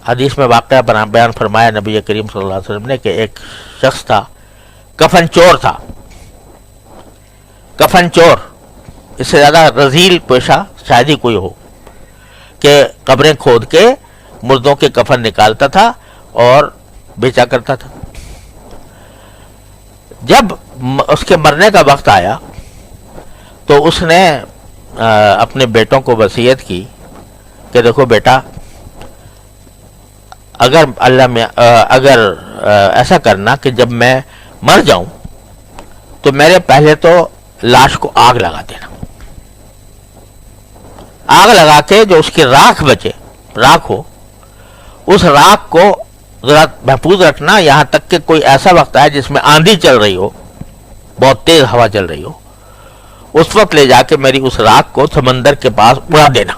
حدیث میں واقعہ بیان فرمایا نبی کریم صلی اللہ علیہ وسلم نے کہ ایک شخص تھا، کفن چور تھا. کفن چور، اس سے زیادہ رذیل پیشہ شاید ہی کوئی ہو، کہ قبریں کھود کے مردوں کے کفن نکالتا تھا اور بیچا کرتا تھا. جب اس کے مرنے کا وقت آیا تو اس نے اپنے بیٹوں کو وصیت کی کہ دیکھو بیٹا، اگر ایسا کرنا کہ جب میں مر جاؤں تو میرے پہلے تو لاش کو آگ لگا دینا، آگ لگا کے جو اس کی راکھ بچے، راکھ ہو، اس راکھ کو ذرا محفوظ رکھنا یہاں تک کہ کوئی ایسا وقت آئے جس میں آندھی چل رہی ہو، بہت تیز ہوا چل رہی ہو، اس وقت لے جا کے میری اس راکھ کو سمندر کے پاس اڑا دینا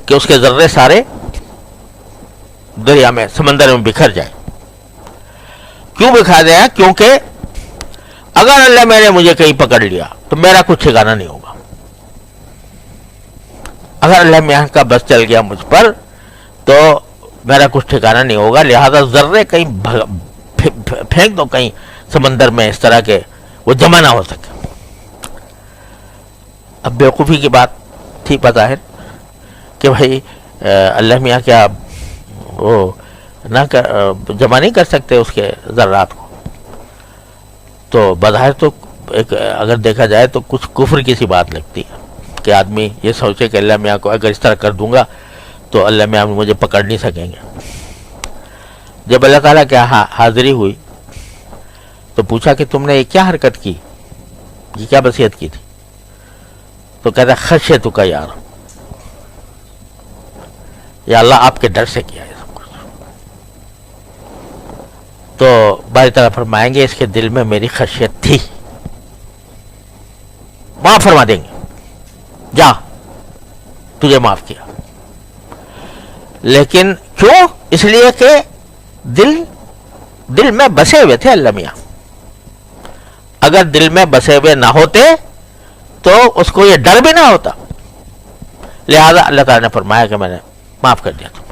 کہ اس کے ذرے سارے دریا میں، سمندر میں بکھر جائے. کیوں بکھر دیا؟ کیونکہ اگر اللہ میں نے مجھے کہیں پکڑ لیا تو میرا کچھ ٹھکانہ نہیں ہوگا. اگر اللہ میاں کا بس چل گیا مجھ پر تو میرا کچھ ٹھکانہ نہیں ہوگا، لہذا ذرے کہیں پھینک دو کہیں سمندر میں، اس طرح کے وہ جمع نہ ہو سکے. اب بیوقوفی کی بات تھی پتہ ہے کہ بھائی اللہ میاں کیا وہ جمع نہیں کر سکتے اس کے ذرات کو؟ تو بظاہر تو ایک اگر دیکھا جائے تو کچھ کفر کی سی بات لگتی ہے کہ آدمی یہ سوچے کہ اللہ میاں کو اگر اس طرح کر دوں گا تو اللہ میاں مجھے پکڑ نہیں سکیں گے. جب اللہ تعالیٰ کی حاضری ہوئی تو پوچھا کہ تم نے یہ کیا حرکت کی، یہ کیا وصیت کی تھی؟ تو کہتا خشیت کا یار، یا اللہ آپ کے ڈر سے کیا ہے سب کچھ. تو باری تعالیٰ فرمائیں گے اس کے دل میں میری خشیت تھی، معاف فرما دیں گے، جا تجھے معاف کیا. لیکن کیوں؟ اس لیے کہ دل میں بسے ہوئے تھے اللہ میاں. اگر دل میں بسے ہوئے نہ ہوتے تو اس کو یہ ڈر بھی نہ ہوتا. لہذا اللہ تعالیٰ نے فرمایا کہ میں نے معاف کر دیا تھا.